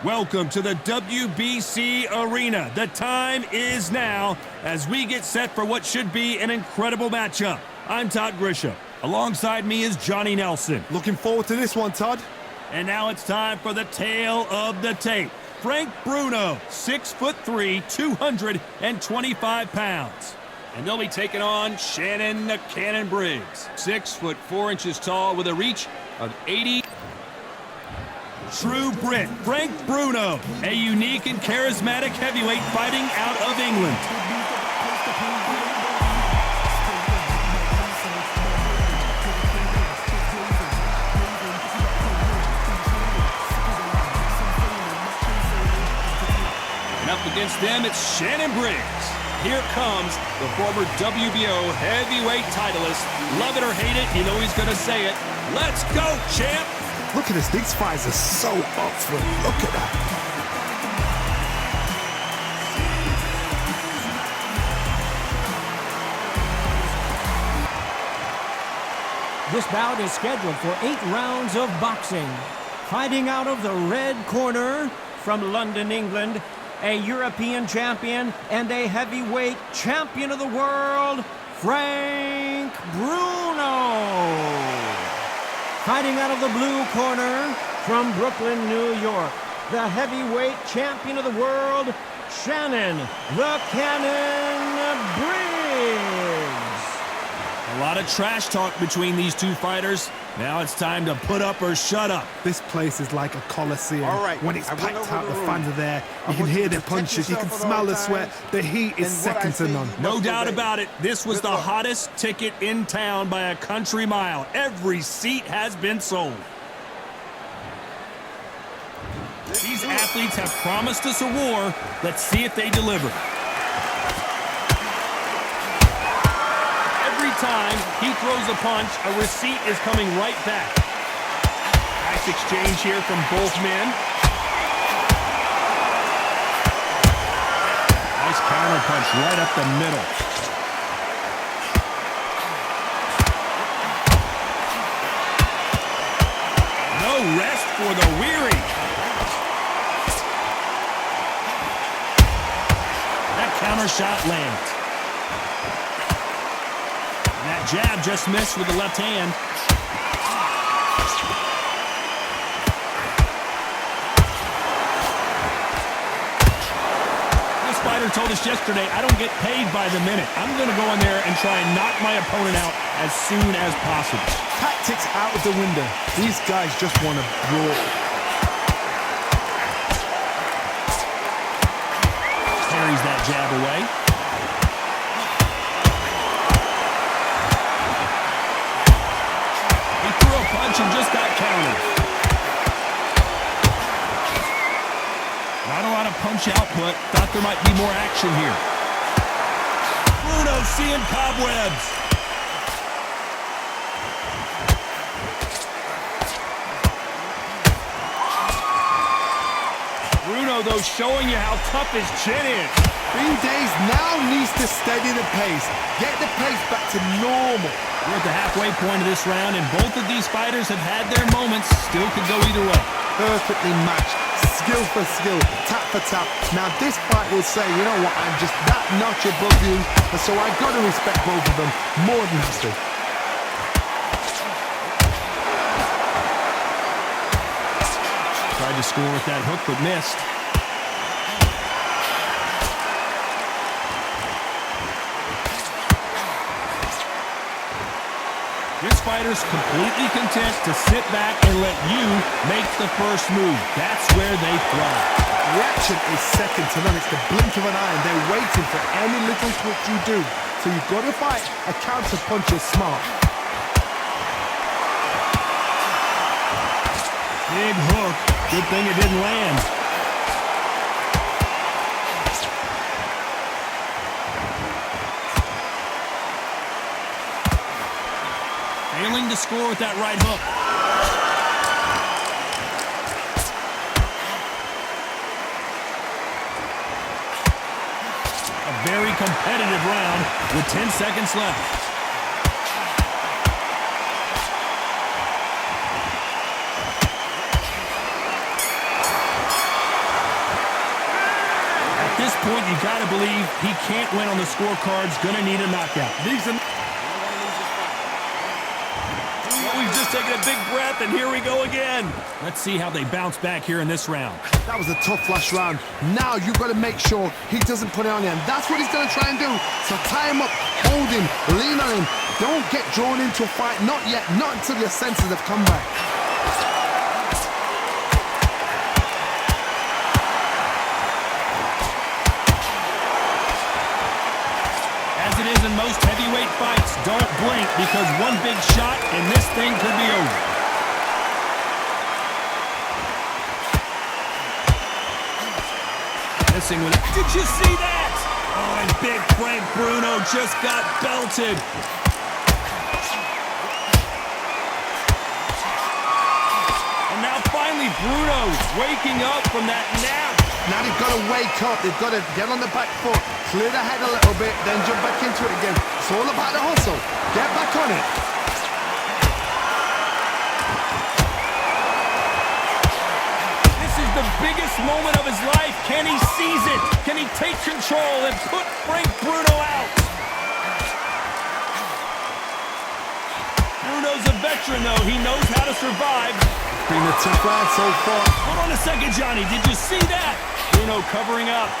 Welcome to the WBC Arena. The time is now as we get set for what should be an incredible matchup. I'm Todd Grisham. Alongside me is Johnny Nelson. Looking forward to this one, Todd. And now it's time for the tale of the tape. Frank Bruno, 6'3", 225 pounds. And they'll be taking on Shannon the Cannon Briggs, 6'4" tall with a reach of 80. True Brit, Frank Bruno, a unique and charismatic heavyweight fighting out of England. And up against them, it's Shannon Briggs. Here comes the former WBO heavyweight titleist. Love it or hate it, you know he's going to say it. Let's go, champ! Look at this. These fights are so up for it. Look at that. This bout is scheduled for 8 rounds of boxing. Fighting out of the red corner from London, England, a European champion and a heavyweight champion of the world, Frank Bruno. Fighting out of the blue corner from Brooklyn, New York, the heavyweight champion of the world, Shannon the Cannon Briggs. A lot of trash talk between these two fighters. Now it's time to put up or shut up. This place is like a coliseum. All right, when it's packed out, the fans are there. You can hear their punches. You can smell the sweat. The heat is second to none. No doubt about it. This was the hottest ticket in town by a country mile. Every seat has been sold. These athletes have promised us a war. Let's see if they deliver. Every time he throws a punch, a receipt is coming right back. Nice exchange here from both men. Nice counter punch right up the middle. No rest for the weary. That counter shot lands. And that jab just missed with the left hand. This fighter told us yesterday, I don't get paid by the minute. I'm going to go in there and try and knock my opponent out as soon as possible. Tactics out of the window. These guys just want to brawl. Carries that jab away. Punch and just got countered. Not a lot of punch output. Thought there might be more action here. Bruno seeing cobwebs. Bruno, though, showing you how tough his chin is. Days now needs to steady the pace. Get the pace back to normal. We're at the halfway point of this round, and both of these fighters have had their moments. Still could go either way. Perfectly matched. Skill for skill. Tap for tap. Now this fight will say, you know what, I'm just that notch above you, and so I've got to respect both of them more than has to. Tried to score with that hook, but missed. This fighter's completely content to sit back and let you make the first move. That's where they thrive. Reaction is second to none. It's the blink of an eye, and they're waiting for any little twitch you do. So you've got to fight a counter punch is smart. Big hook. Good thing it didn't land. Failing to score with that right hook. A very competitive round with 10 seconds left. this point, you got to believe he can't win on the scorecards. Going to need a knockout. We've just taken a big breath, and here we go again. Let's see how they bounce back here in this round. That was a tough last round. Now you've got to make sure he doesn't put it on you, and that's what he's going to try and do. So tie him up, hold him, lean on him. Don't get drawn into a fight. Not yet. Not until your senses have come back. As it is in most heavyweight fights, don't blink because one big shot and this thing could be over. Missing with it. Did you see that? Oh, and big Frank Bruno just got belted. And now finally Bruno's waking up from that nap. Now they've got to wake up. They've got to get on the back foot, clear the head a little bit, then jump back into it again. It's all about the hustle. Get back on it. This is the biggest moment of his life. Can he seize it? Can he take control and put Frank Bruno out? Bruno's a veteran, though. He knows how to survive. Been a tough round so far. Hold on a second, Johnny. Did you see that? Bruno covering up.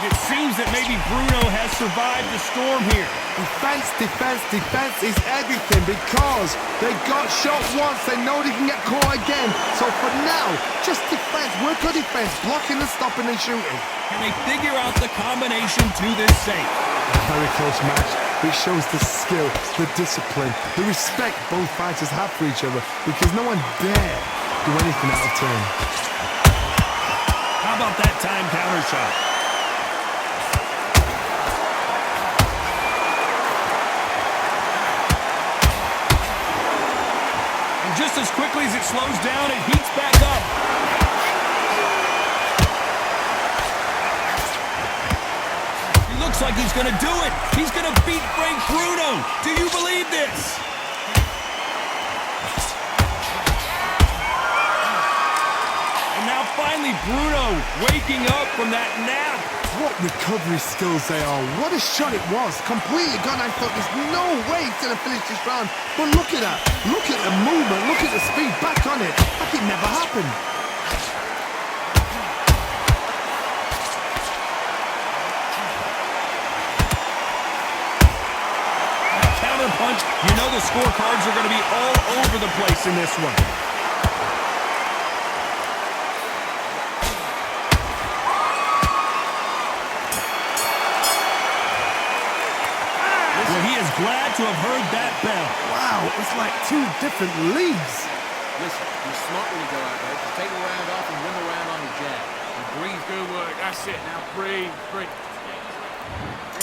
It seems that maybe Bruno has survived the storm here. Defense, defense, defense is everything because they got shot once. They know they can get caught again. So for now, just defense. Work on defense, blocking and stopping and shooting. Can they figure out the combination to this safe? A very close match. It shows the skill, the discipline, the respect both fighters have for each other because no one dare do anything out of turn. How about that time counter shot? And just as quickly as it slows down, it heats back up. Looks like he's gonna do it. He's gonna beat Frank Bruno. Do you believe this? And now finally Bruno waking up from that nap. What recovery skills they are. What a shot it was. Completely gone. I thought there's no way he's gonna finish this round. But look at that. Look at the movement. Look at the speed. Back on it. Like it never happened. Punch. You know the scorecards are going to be all over the place in this one. Well, he is glad to have heard that bell. Wow, it's like two different leagues. Listen, you're smart when you go out there. Just take a round off and win the round on your jab. And breathe. Good work. That's it. Now breathe. Breathe.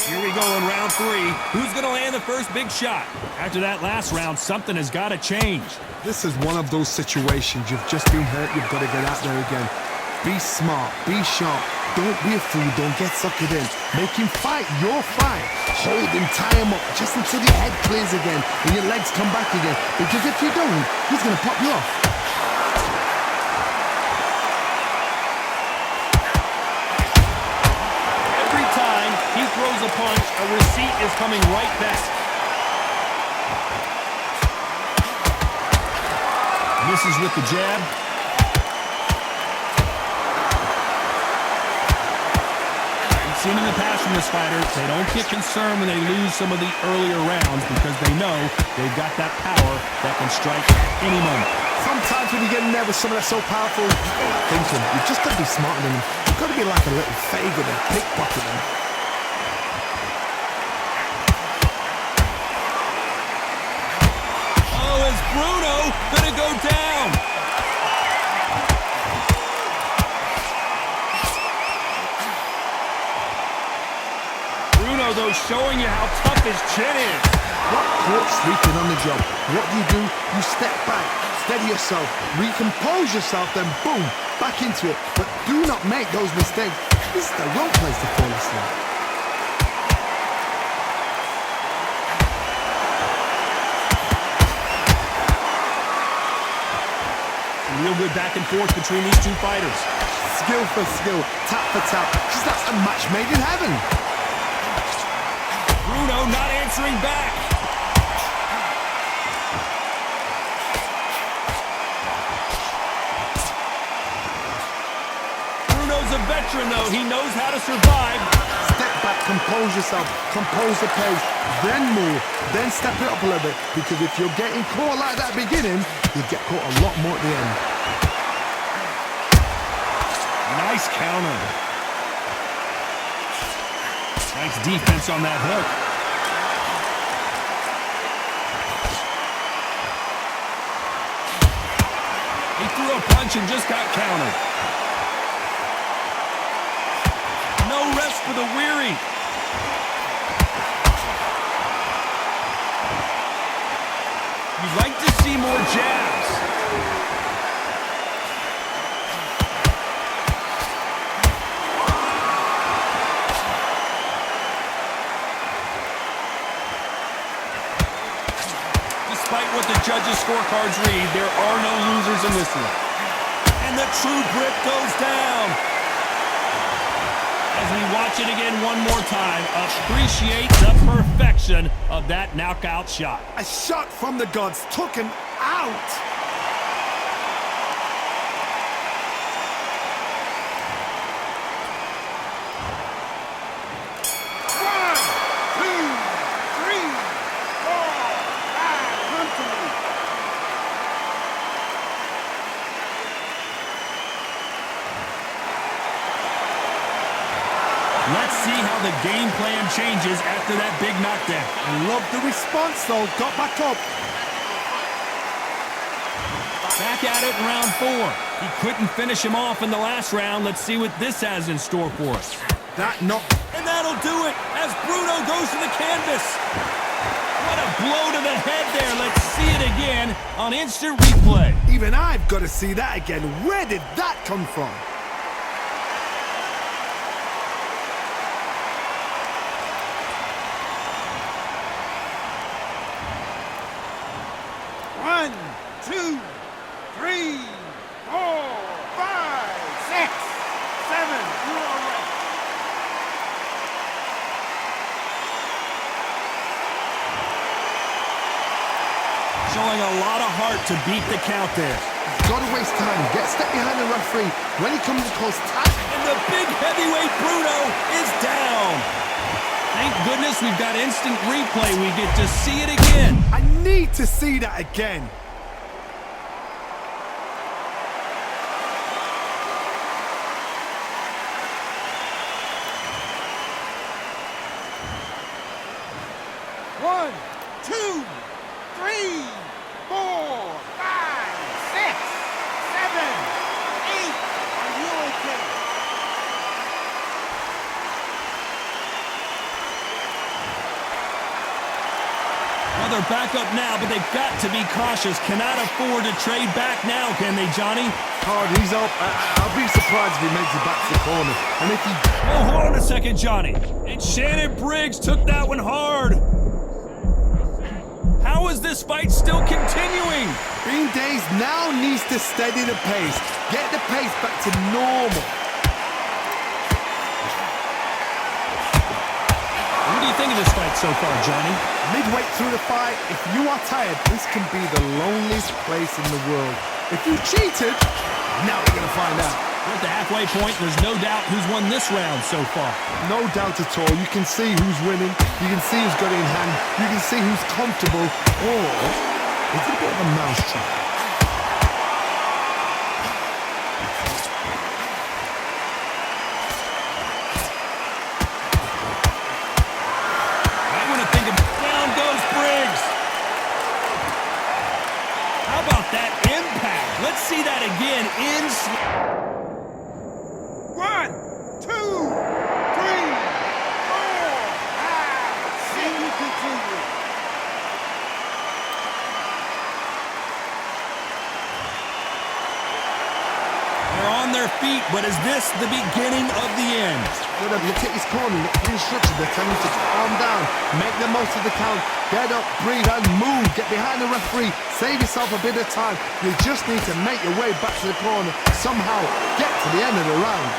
Here we go in round 3. Who's going to land the first big shot? After that last round, something has got to change. This is one of those situations. You've just been hurt. You've got to get out there again. Be smart. Be sharp. Don't be a fool. Don't get suckered in. Make him fight your fight. Hold him, tie him up just until your head clears again and your legs come back again. Because if you don't, he's going to pop you off. He throws a punch, a receipt is coming right back. Misses with the jab. We've seen in the past from this fighter, they don't get concerned when they lose some of the earlier rounds because they know they've got that power that can strike at any moment. Sometimes when you get in there with someone that's so powerful, thinking, you've just got to be smarter than them. You've got to be like a little faggot and pickpocket them. Bruno gonna go down. Bruno, though, showing you how tough his chin is. Not caught sleeping on the job. What do? You step back, steady yourself, recompose yourself, then boom, back into it. But do not make those mistakes. This is the wrong place to fall asleep. Some real good back and forth between these two fighters. Skill for skill, tap for tap, because that's a match made in heaven. Bruno not answering back. Bruno's a veteran, though. He knows how to survive. Step back, compose yourself, compose the pace, then move, then step it up a little bit, because if you're getting caught like that beginning, you get caught a lot more at the end. Nice counter. Nice defense on that hook. He threw a punch and just got countered. No rest for the weary. You'd like to see more jabs. Despite what the judges' scorecards read, there are no losers in this one. And the true grip goes down. As we watch it again one more time, appreciate the perfection of that knockout shot. A shot from the gods took him out. Let's see how the game plan changes after that big knockdown. I love the response, though. Got back up. Back at it in round 4. He couldn't finish him off in the last round. Let's see what this has in store for us. That knock. And that'll do it as Bruno goes to the canvas. What a blow to the head there. Let's see it again on instant replay. Even I've got to see that again. Where did that come from? One, two, three, 4, 5, 6, 7. You are right. Showing a lot of heart to beat the count there. Got to waste time. Get step behind the referee. When he comes close, tap. And the big heavyweight Bruno is down. Thank goodness we've got instant replay. We get to see it again. I need to see that again. One, 2, 3, 4, 5, 6, 7, 8. Are you okay? Well, they're back up now, but they've got to be cautious. Cannot afford to trade back now, can they, Johnny? Hard, he's up. I'll be surprised if he makes it back to the corner. And if he... Oh, hold on a second, Johnny. And Shannon Briggs took that one hard. How is this fight still continuing? Bean Days now needs to steady the pace. Get the pace back to normal. What do you think of this fight so far, Johnny? Midway through the fight, if you are tired, this can be the loneliest place in the world. If you cheated, now we're going to find out. We're at the halfway point. There's no doubt who's won this round so far. No doubt at all. You can see who's winning. You can see who's got it in hand. You can see who's comfortable. Or it's a bit of a mousetrap. I want to think of down goes Briggs. How about that impact? Let's see that again in slow. 1, 2, 3, 4, 5, 6. See you continue. They're on their their feet, but is this the beginning of the end? Look at his corner, look at the instructions. They're telling you to calm down, make the most of the count, get up, breathe, and move. Get behind the referee, save yourself a bit of time. You just need to make your way back to the corner, somehow get to the end of the round.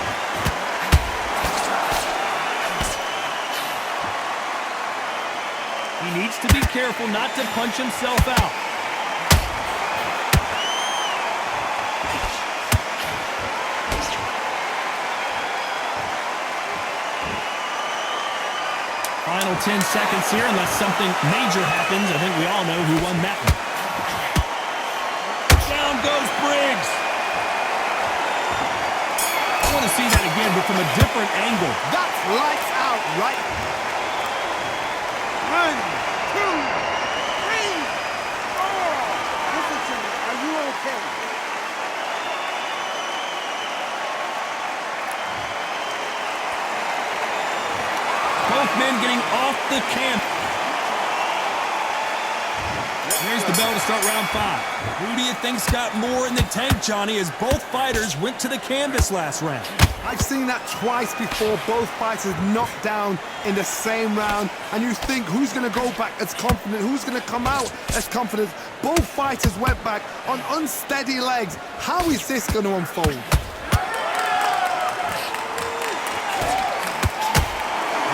He needs to be careful not to punch himself out. Final 10 seconds here, unless something major happens. I think we all know who won that one. Down goes Briggs. I want to see that again, but from a different angle. That's lights out, right? 1, 2, 3, 4. Listen to me. Are you okay? Both men getting off the camp. There's the bell to start round 5. Who do you think's got more in the tank, Johnny, as both fighters went to the canvas last round? I've seen that twice before, both fighters knocked down in the same round, and you think who's going to go back as confident, who's going to come out as confident. Both fighters went back on unsteady legs. How is this going to unfold?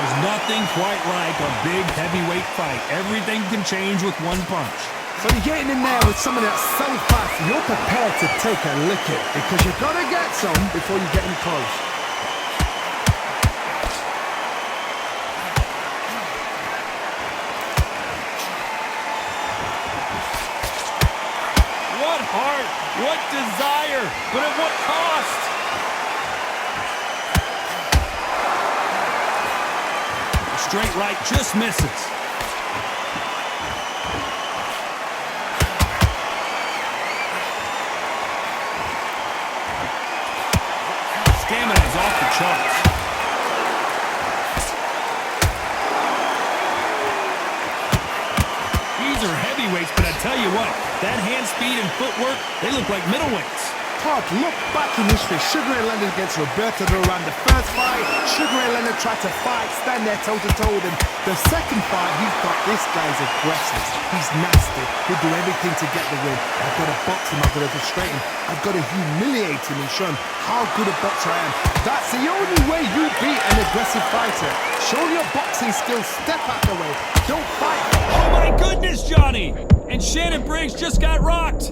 There's nothing quite like a big heavyweight fight. Everything can change with one punch. So you're getting in there with someone that's so fast, you're prepared to take a licking because you've got to get some before you get in close. What heart, what desire, but at what cost? A straight right just misses. Stamina is off the charts. These are heavyweights, but I tell you what, that hand speed and footwork, they look like middleweights. Todd, look back in history. Sugar Ray Leonard against Roberto Duran. The first fight, Sugar Ray Leonard tried to fight, stand there toe-to-toe with him. The second fight, he thought this guy's aggressive. He's nasty. He'll do everything to get the win. I've got to box him. I've got to frustrate him. I've got to humiliate him and show him how good a boxer I am. That's the only way you beat an aggressive fighter. Show your boxing skills. Step out the way. Don't fight. Oh my goodness, Johnny! And Shannon Briggs just got rocked.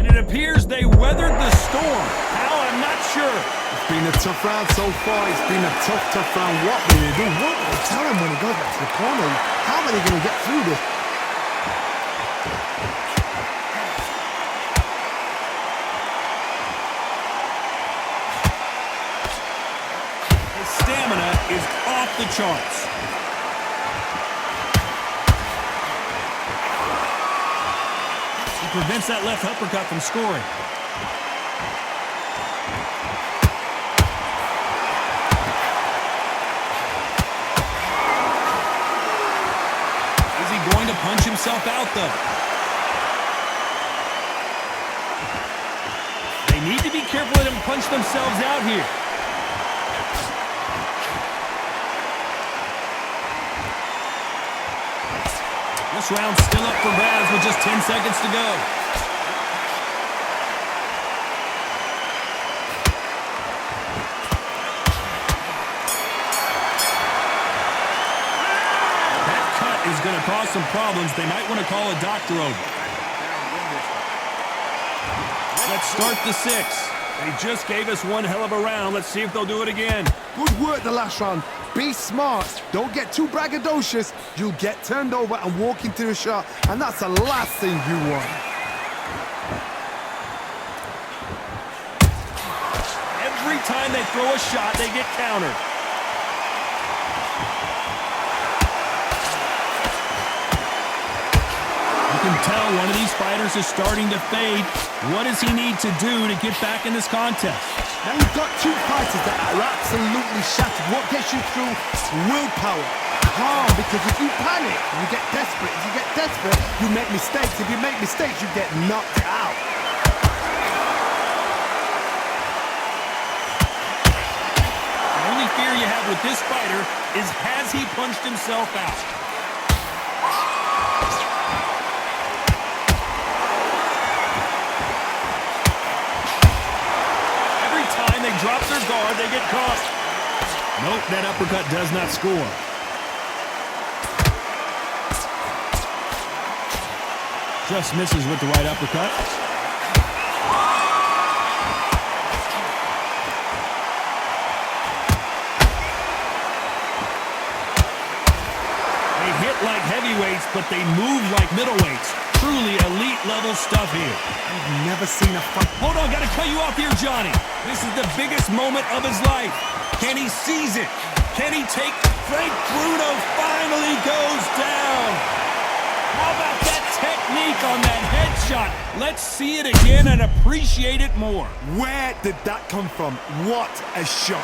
It appears they weathered the storm. How? I'm not sure. It's been a tough round so far. It's been a tough round. What will they do? What will they tell him when he goes back to the corner? How are they going to get through this? His stamina is off the charts. Prevents that left uppercut from scoring. Is he going to punch himself out, though? They need to be careful let them punch themselves out here. This round's still up for grabs with just 10 seconds to go. That cut is going to cause some problems. They might want to call a doctor over. Let's start the 6th. They just gave us one hell of a round. Let's see if they'll do it again. Good work the last round. Be smart. Don't get too braggadocious. You'll get turned over and walk into a shot, and that's the last thing you want. Every time they throw a shot, they get countered. You can tell one of these fighters is starting to fade. What does he need to do to get back in this contest? Now you've got two fighters that are absolutely shattered. What gets you through? Willpower. calm, because if you panic, you get desperate. If you get desperate, you make mistakes. If you make mistakes, you get knocked out. The only fear you have with this fighter is, has he punched himself out? Every time they drop their guard, they get caught. Nope, that uppercut does not score. Just misses with the right uppercut. They hit like heavyweights, but they move like middleweights. Truly elite level stuff here. I've never seen a fight. Hold on, gotta cut you off here, Johnny. This is the biggest moment of his life. Can he seize it? Can he take? Frank Bruno finally goes down. How about that technique on that headshot? Let's see it again and appreciate it more. Where did that come from? What a shot.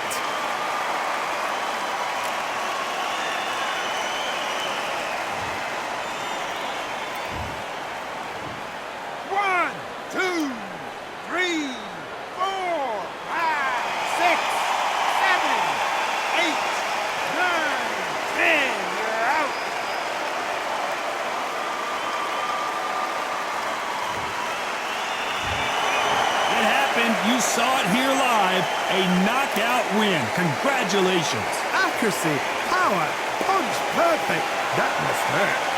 One, two, three, four, five, six, seven, eight, nine, 10. You're out. It happened. You saw it here live. A knockout win. Congratulations. Accuracy, power, punch, perfect. That must hurt.